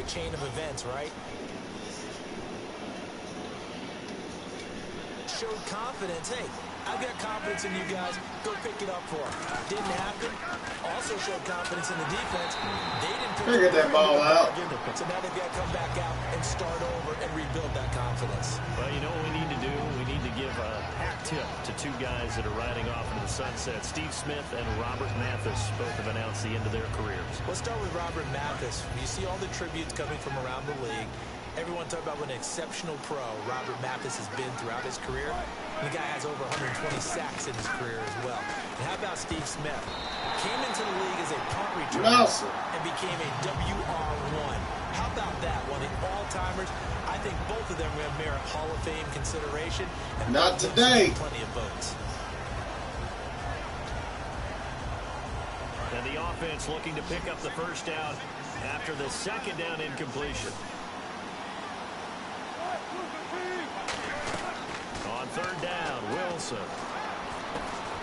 chain of events, right? Showed confidence. Hey, I've got confidence in you guys. Go pick it up for them. Didn't happen. Also showed confidence in the defense. They didn't figure that ball out. So now they've got to come back out and start over and rebuild that confidence. Well, you know what we need to do? We need to give a hat tip to two guys that are riding off into the sunset. Steve Smith and Robert Mathis both have announced the end of their careers. Let's start with Robert Mathis. You see all the tributes coming from around the league. Everyone talk about what an exceptional pro Robert Mathis has been throughout his career. And the guy has over 120 sacks in his career as well. And how about Steve Smith? Came into the league as a punt returner and became a WR1. How about that? One of the all-timers. I think both of them merit Hall of Fame consideration. And not today. Plenty of votes. And the offense looking to pick up the first down after the second down incompletion. On third down, Wilson.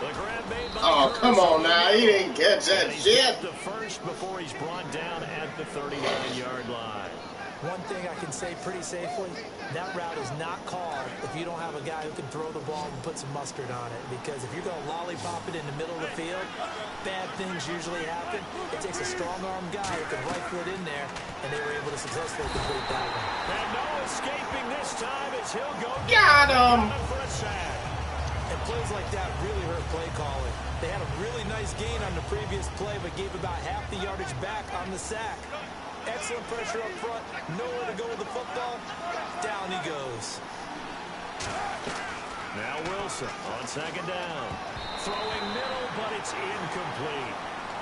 The grab made by oh, come on now. He didn't catch that shit. The first before he's brought down at the 39-yard line. One thing I can say pretty safely, that route is not called if you don't have a guy who can throw the ball and put some mustard on it. Because if you're going to lollipop it in the middle of the field, bad things usually happen. It takes a strong-arm guy who can rifle it in there, and they were able to successfully complete that one. And no escaping this time as he'll go got him for a sack. And plays like that really hurt play calling. They had a really nice gain on the previous play, but gave about half the yardage back on the sack. Excellent pressure up front. Nowhere to go with the football. Down he goes. Now Wilson on second down. Throwing middle, but it's incomplete.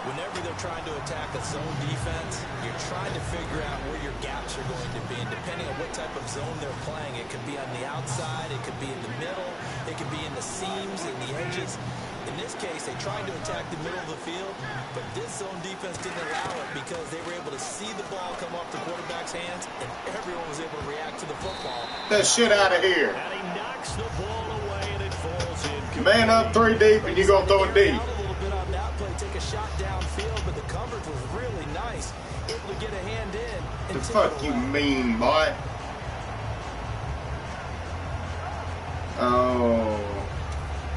Whenever they're trying to attack a zone defense, you're trying to figure out where your gaps are going to be. And depending on what type of zone they're playing, it could be on the outside, it could be in the middle, it could be in the seams and the edges. In this case, they tried to attack the middle of the field, but this zone defense didn't allow it because they were able to see the ball come off the quarterback's hands, and everyone was able to react to the football. That shit out of here. And he knocks the ball away, and it falls in. Man up 3 deep, and you're going to throw it deep. Take a shot downfield, but the coverage was really nice. Able to get a hand in. The fuck you mean, boy? Oh.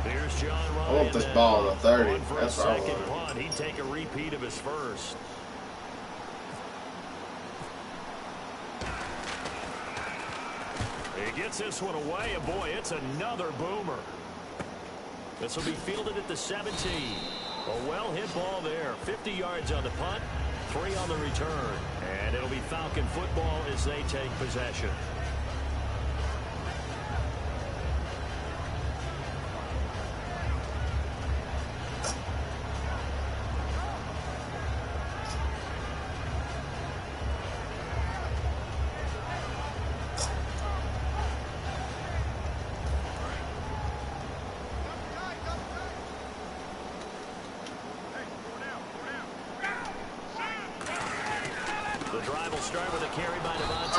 Here's John Ryan. I want this ball on the 30. That's what I second want. punt. He'd take a repeat of his first. He gets this one away, and boy, it's another boomer. This will be fielded at the 17. A well-hit ball there. 50 yards on the punt, 3 on the return. And it'll be Falcon football as they take possession.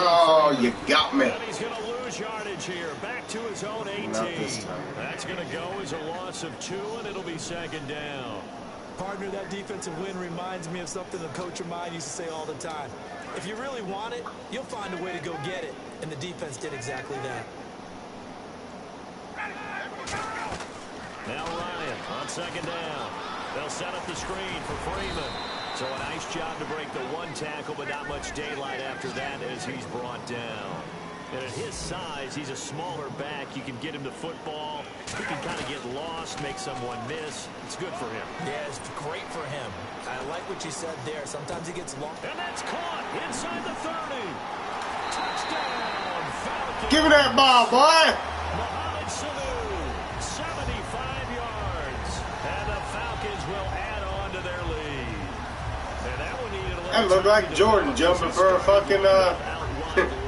Oh, you got me. And he's going to lose yardage here. Back to his own 18. Not this time. That's going to go as a loss of 2, and it'll be second down. Partner, that defensive win reminds me of something a coach of mine used to say all the time. If you really want it, you'll find a way to go get it. And the defense did exactly that. Now Ryan on second down. They'll set up the screen for Freeman. So a nice job to break the 1 tackle, but not much daylight after that as he's brought down. And at his size, he's a smaller back. You can get him to football. He can kind of get lost, make someone miss. It's good for him. Yeah, it's great for him. I like what you said there. Sometimes he gets lost. And that's caught inside the 30. Touchdown, Falcons. Give me that ball, boy. Mohamed Sanu, 75 yards. And the Falcons will add on to their lead. And that one needed a little. That looked like Jordan jumping for a fucking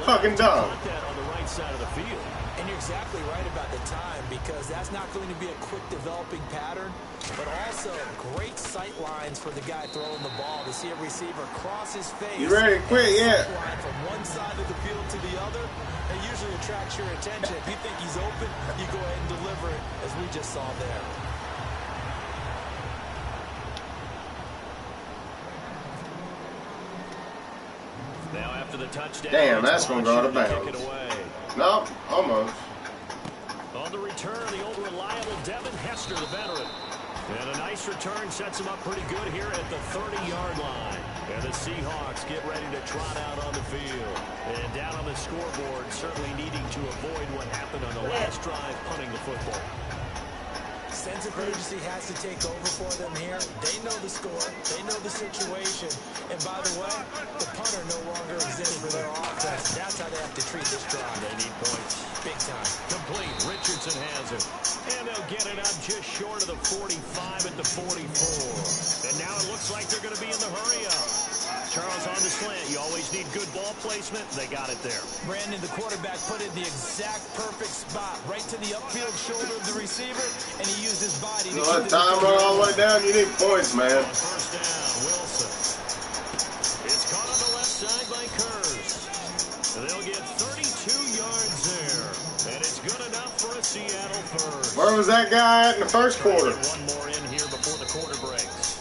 fucking dog. On the right side of the field. And you're exactly right about the time, because that's not going to be a quick developing pattern, but also great sight lines for the guy throwing the ball to see a receiver cross his face. You ready to quit yet? From one side of the field to the other, it usually attracts your attention. If you think he's open, you go ahead and deliver it, as we just saw there. Now after the touchdown. Damn, that's going to go out of bounds. Nope, almost. On the return, the old reliable Devin Hester, the veteran. And a nice return sets him up pretty good here at the 30-yard line. And the Seahawks get ready to trot out on the field. And down on the scoreboard, certainly needing to avoid what happened on the last drive, punting the football. Sense of urgency has to take over for them here. They know the score. They know the situation. And by the way, the punter no longer exists for their offense. That's how they have to treat this drive. They need points. Big time. Complete. Richardson has it. And they'll get it up just short of the 45 at the 44. And now it looks like they're going to be in the hurry-up. Charles on the slant. You always need good ball placement. They got it there. Brandon, the quarterback, put it in the exact perfect spot, right to the upfield shoulder of the receiver, and he used his body to let time run all the way down. You need points, man. On first down, Wilson. It's caught on the left side by Kurz. And they'll get 32 yards there. And it's good enough for a Seattle first. Where was that guy at in the first quarter? One more in here before the quarter breaks.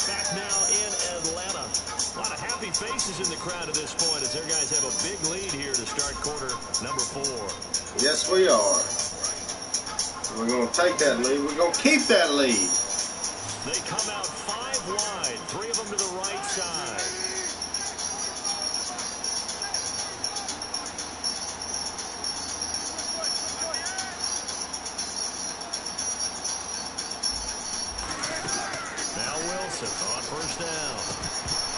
Back now in Atlanta. A lot of happy faces in the crowd at this point as their guys have a big lead here to start quarter number 4. Yes, we are. We're going to take that lead. We're going to keep that lead. They come out 5 wide, 3 of them to the right side. Now Wilson on first down.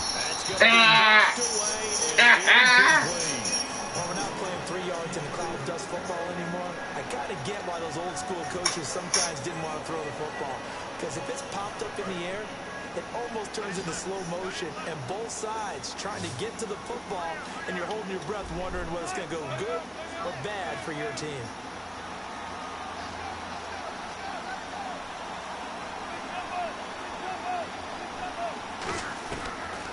That's going to be knocked away and incomplete. Well, we're not playing 3 yards in the cloud of dust football anymore. I got to get why those old school coaches sometimes didn't want to throw the football. Because if it's popped up in the air, it almost turns into slow motion. And both sides trying to get to the football, and you're holding your breath wondering whether it's going to go good or bad for your team.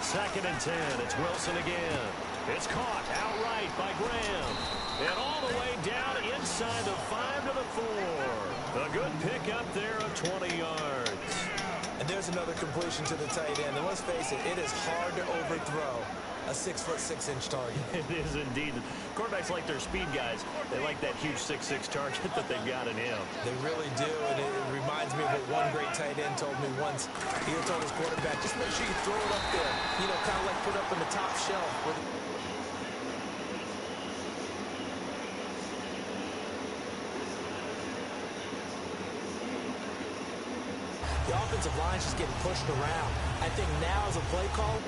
Second and 10. It's Wilson again. It's caught outright by Graham. And all the way down inside the 5 to the 4. A good pickup there of 20 yards. And there's another completion to the tight end. And let's face it, it is hard to overthrow a 6'6" target. It is indeed. Quarterbacks like their speed guys. They like that huge 6'6" target that they've got in him. They really do, and it reminds me of what one great tight end told me once. He told his quarterback, just make sure you throw it up there. You know, kind of like put up in the top shelf. The offensive line's just getting pushed around. I think now is a play call.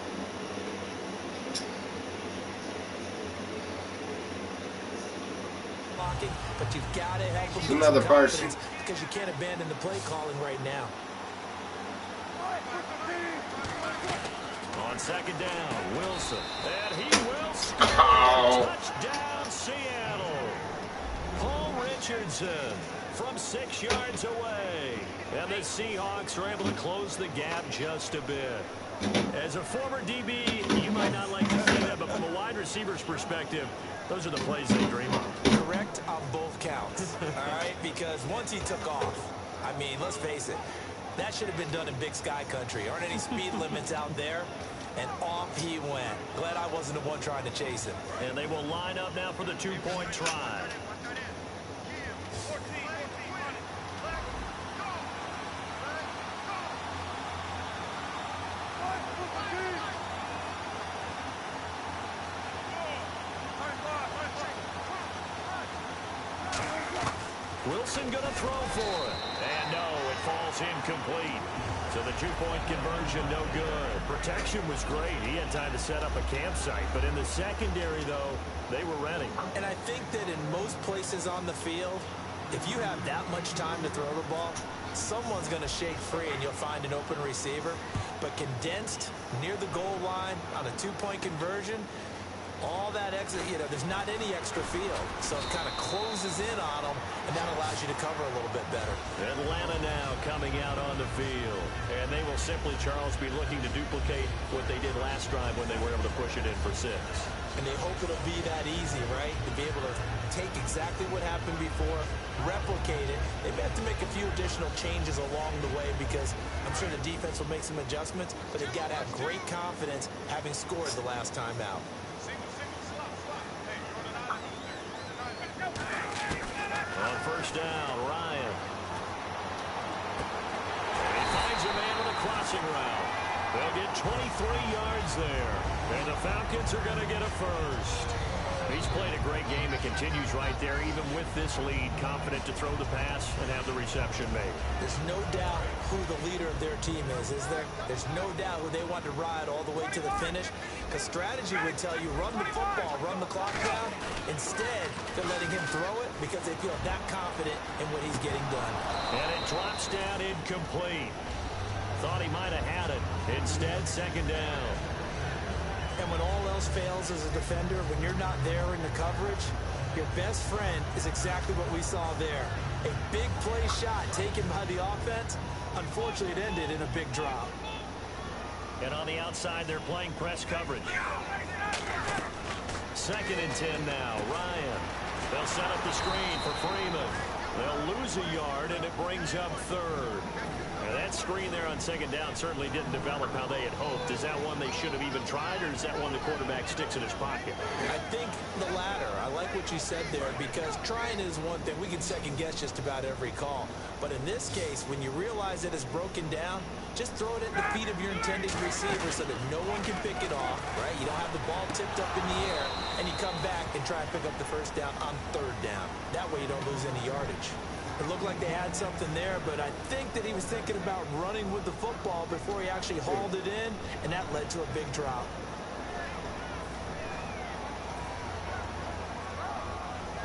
But you've got to help them get Another person, because you can't abandon the play calling right now. On second down, Wilson. And he will score. Touchdown, Seattle. Paul Richardson from 6 yards away. And the Seahawks are able to close the gap just a bit. As a former DB, you might not like to see that, but from a wide receiver's perspective, those are the plays they dream of. Correct on both counts, all right? Because once he took off, I mean, let's face it, that should have been done in Big Sky country. Aren't any speed limits out there? And off he went. Glad I wasn't the one trying to chase him. And they will line up now for the 2-point try. Wilson going to throw for it. And no, it falls incomplete. So the 2-point conversion, no good. Protection was great. He had time to set up a campsite. But in the secondary, though, they were ready. And I think that in most places on the field, if you have that much time to throw the ball, someone's going to shake free and you'll find an open receiver. But condensed near the goal line on a 2-point conversion, all that extra, you know, there's not any extra field. So it kind of closes in on them, and that allows you to cover a little bit better. Atlanta now coming out on the field. And they will simply, Charles, be looking to duplicate what they did last drive when they were able to push it in for 6. And they hope it'll be that easy, right? To be able to take exactly what happened before, replicate it. They may have to make a few additional changes along the way because I'm sure the defense will make some adjustments, but they've got to have great confidence having scored the last time out. first down. Ryan. And he finds a man with a crossing route. They'll get 23 yards there. And the Falcons are going to get a first. He's played a great game. It continues right there, even with this lead, confident to throw the pass and have the reception made. There's no doubt who the leader of their team is there? There's no doubt who they want to ride all the way to the finish. Because strategy would tell you, run the football, run the clock down. Instead, they're letting him throw it because they feel that confident in what he's getting done. And it drops down incomplete. Thought he might have had it. Instead, second down. And when all else fails as a defender, when you're not there in the coverage, your best friend is exactly what we saw there. A big play shot taken by the offense. Unfortunately, it ended in a big drop. And on the outside, they're playing press coverage. 2nd and 10 now. Ryan. They'll set up the screen for Freeman. They'll lose a yard, and it brings up 3rd. Now that screen there on 2nd down certainly didn't develop how they had hoped. Is that one they should have even tried, or is that one the quarterback sticks in his pocket? I think the latter. I like what you said there, because trying is one thing. We can second guess just about every call. But in this case, when you realize it is broken down, just throw it at the feet of your intended receiver so that no one can pick it off, right? You don't have the ball tipped up in the air, and you come back and try and pick up the first down on 3rd down. That way you don't lose any yardage. It looked like they had something there, but I think that he was thinking about running with the football before he actually hauled it in, and that led to a big drop.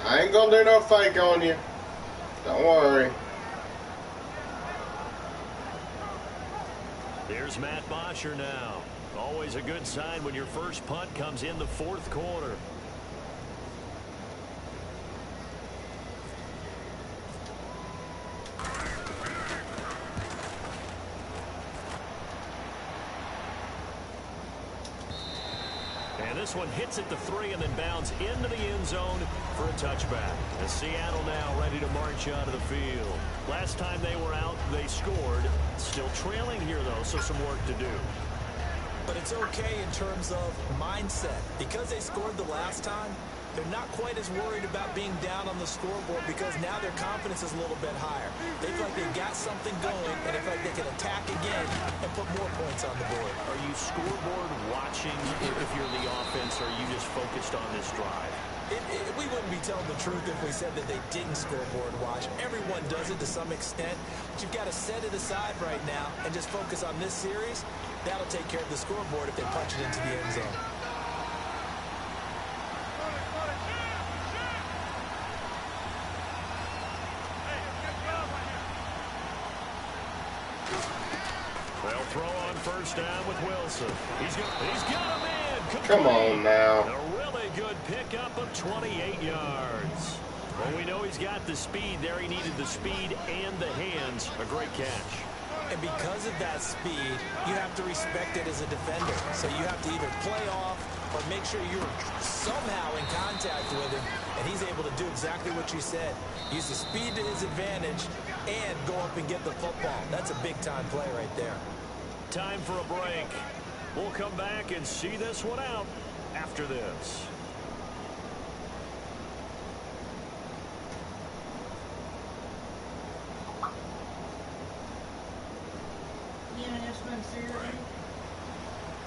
I ain't gonna do no fake on you. Don't worry. Here's Matt Bosher now. Always a good sign when your first punt comes in the 4th quarter. This one hits at the 3 and then bounds into the end zone for a touchback. And Seattle now ready to march out of the field. Last time they were out, they scored. Still trailing here, though, so some work to do. But it's okay in terms of mindset. Because they scored the last time, they're not quite as worried about being down on the scoreboard, because now their confidence is a little bit higher. They feel like they've got something going, and they feel like they can attack again and put more points on the board. Are you scoreboard watching if you're the offense, or are you just focused on this drive? We wouldn't be telling the truth if we said that they didn't scoreboard watch. Everyone does it to some extent, but you've got to set it aside right now and just focus on this series. That'll take care of the scoreboard if they punch it into the end zone. They'll throw on first down with Wilson. He's got a man. Come on now. A really good pickup of 28 yards. Well, we know he's got the speed there. He needed the speed and the hands. A great catch. And because of that speed, you have to respect it as a defender. So you have to either play off or make sure you're somehow in contact with him. And he's able to do exactly what you said. Use the speed to his advantage and go up and get the football. That's a big-time play right there. Time for a break. We'll come back and see this one out after this.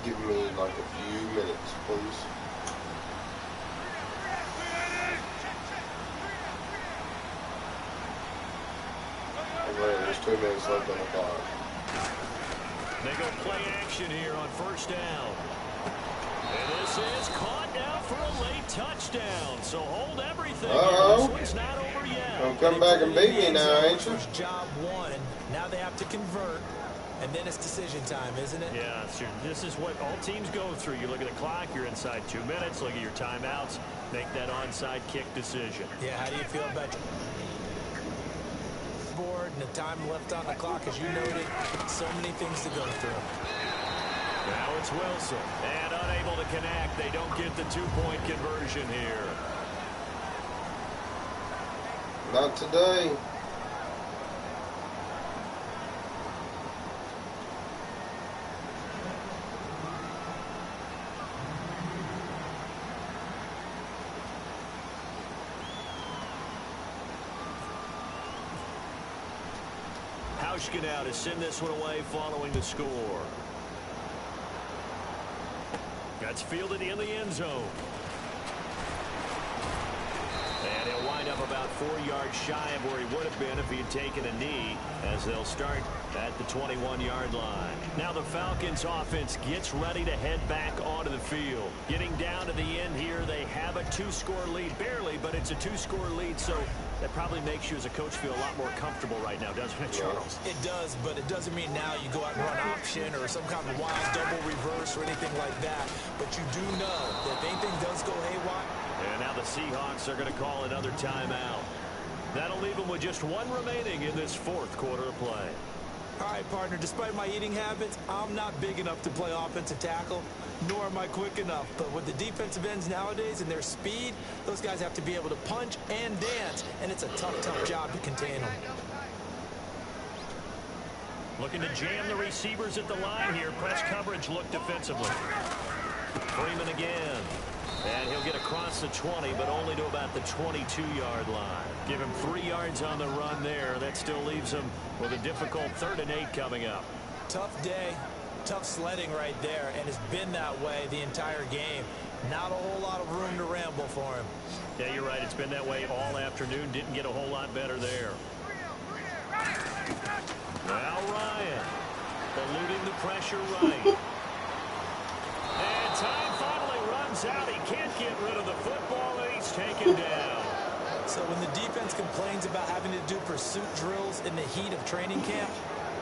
Give me like a few minutes, please. There's 2 minutes left on the clock. They go play action here on first down. And this is caught now for a late touchdown. So hold everything. This one's not over yet. Don't come back and beat me now, ain't you? Job one. Now they have to convert. And then it's decision time, isn't it? Yeah, sure. This is what all teams go through. You look at the clock, you're inside 2 minutes, look at your timeouts, make that onside kick decision. Yeah, how do you feel about your board and the time left on the clock? As you noted, so many things to go through. Now it's Wilson, and unable to connect. They don't get the 2-point conversion here. Not today. Bauschke now to send this one away following the score. That's fielded in the end zone. And he'll wind up about 4 yards shy of where he would have been if he had taken a knee, as they'll start at the 21-yard line. Now the Falcons offense gets ready to head back onto the field. Getting down to the end here, they have a 2-score lead. Barely, but it's a 2-score lead, so that probably makes you as a coach feel a lot more comfortable right now, doesn't it, Charles? It does, but it doesn't mean now you go out and run option or some kind of wild double reverse or anything like that. But you do know that if anything does go haywire. And now the Seahawks are going to call another timeout. That'll leave them with just 1 remaining in this 4th quarter of play. All right, partner, despite my eating habits, I'm not big enough to play offensive tackle, nor am I quick enough. But with the defensive ends nowadays and their speed, those guys have to be able to punch and dance, and it's a tough, tough job to contain them. Looking to jam the receivers at the line here. Press coverage look defensively. Freeman again. And he'll get across the 20, but only to about the 22-yard line. Give him 3 yards on the run there. That still leaves him with a difficult 3rd and 8 coming up. Tough day, tough sledding right there, and it's been that way the entire game. Not a whole lot of room to ramble for him. Yeah, you're right. It's been that way all afternoon. Didn't get a whole lot better there. Now Ryan, eluding the pressure right. And time finally runs out. He can't get rid of the football, and he's taken down. So when the defense complains about having to do pursuit drills in the heat of training camp,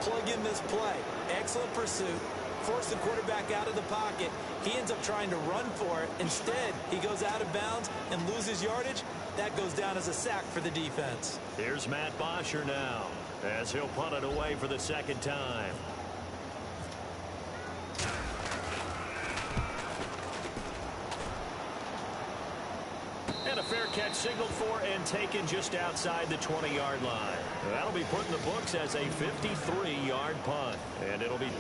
plug in this play. Excellent pursuit. Force the quarterback out of the pocket. He ends up trying to run for it. Instead, he goes out of bounds and loses yardage. That goes down as a sack for the defense. Here's Matt Bosher now, as he'll punt it away for the 2nd time. And a fair catch signaled for and taken just outside the 20-yard line. That'll be put in the books as a 53-yard punt. And it'll be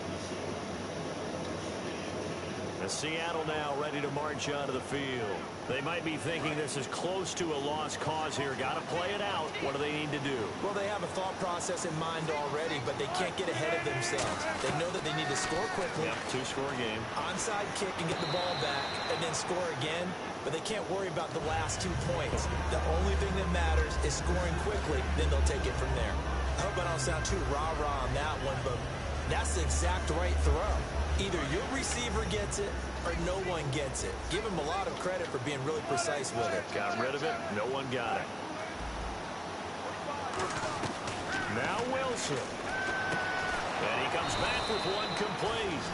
Seattle now ready to march onto the field. They might be thinking this is close to a lost cause here. Got to play it out. What do they need to do? Well, they have a thought process in mind already, but they can't get ahead of themselves. They know that they need to score quickly. Yep, 2-score game. Onside kick and get the ball back, and then score again. But they can't worry about the last 2 points. The only thing that matters is scoring quickly. Then they'll take it from there. I hope I don't sound too rah-rah on that one, but that's the exact right throw. Either your receiver gets it or no one gets it. Give him a lot of credit for being really precise with it. Got rid of it. No one got it. Now Wilson. And he comes back with one complete.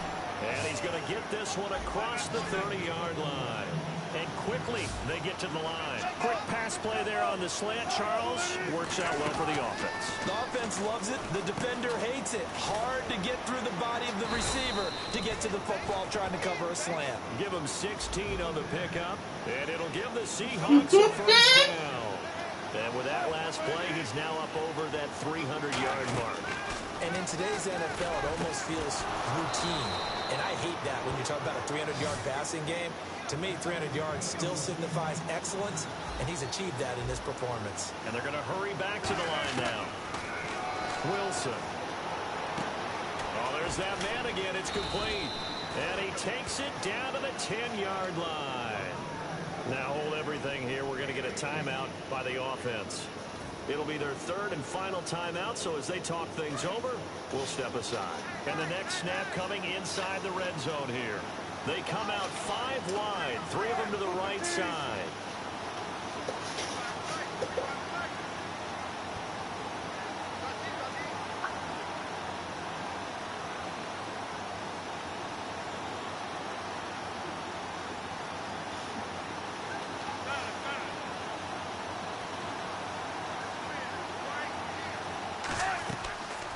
And he's going to get this one across the 30-yard line. And quickly, they get to the line. Quick pass play there on the slant, Charles. Works out well for the offense. The offense loves it. The defender hates it. Hard to get through the body of the receiver to get to the football trying to cover a slant. Give him 16 on the pickup. And it'll give the Seahawks a first down. And with that last play, he's now up over that 300-yard mark. And in today's NFL, it almost feels routine. And I hate that when you talk about a 300-yard passing game. To me, 300 yards still signifies excellence, and he's achieved that in this performance. And they're going to hurry back to the line now. Wilson. Oh, there's that man again. It's complete. And he takes it down to the 10-yard line. Now hold everything here. We're going to get a timeout by the offense. It'll be their 3rd and final timeout, so as they talk things over, we'll step aside. And the next snap coming inside the red zone here. They come out 5 wide, 3 of them to the right side.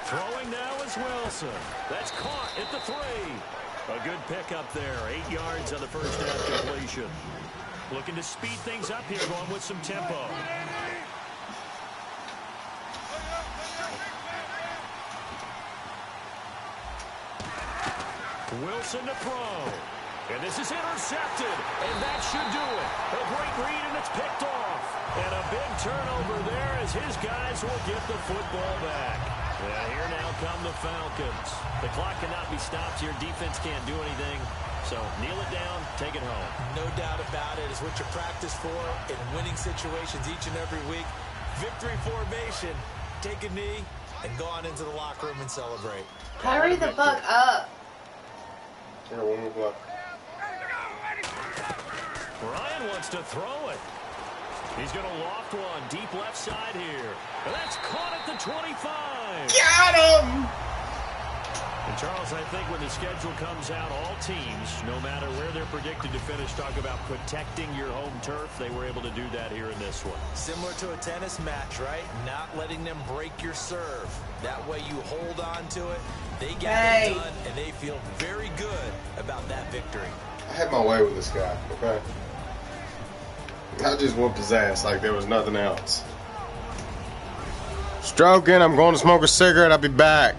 Throwing now is Wilson. That's caught at the 3. A good pickup there. 8 yards on the first down completion. Looking to speed things up here, going with some tempo. Wilson to throw. And this is intercepted. And that should do it. A great read, and it's picked off. And a big turnover there as his guys will get the football back. And here now come the Falcons. The clock cannot be stopped here. Defense can't do anything. So kneel it down, take it home. No doubt about it. It's what you practice for in winning situations each and every week. Victory formation. Take a knee and go on into the locker room and celebrate. Hurry the fuck up. Here, one more block. Ryan wants to throw it. He's going to loft one deep left side here. And that's caught at the 25. Got him! And Charles, I think when the schedule comes out, all teams, no matter where they're predicted to finish, talk about protecting your home turf. They were able to do that here in this one. Similar to a tennis match, right? Not letting them break your serve. That way you hold on to it. They get it done, and they feel very good about that victory. I had my way with this guy, okay? I just whooped his ass like there was nothing else. Stroking, I'm going to smoke a cigarette. I'll be back.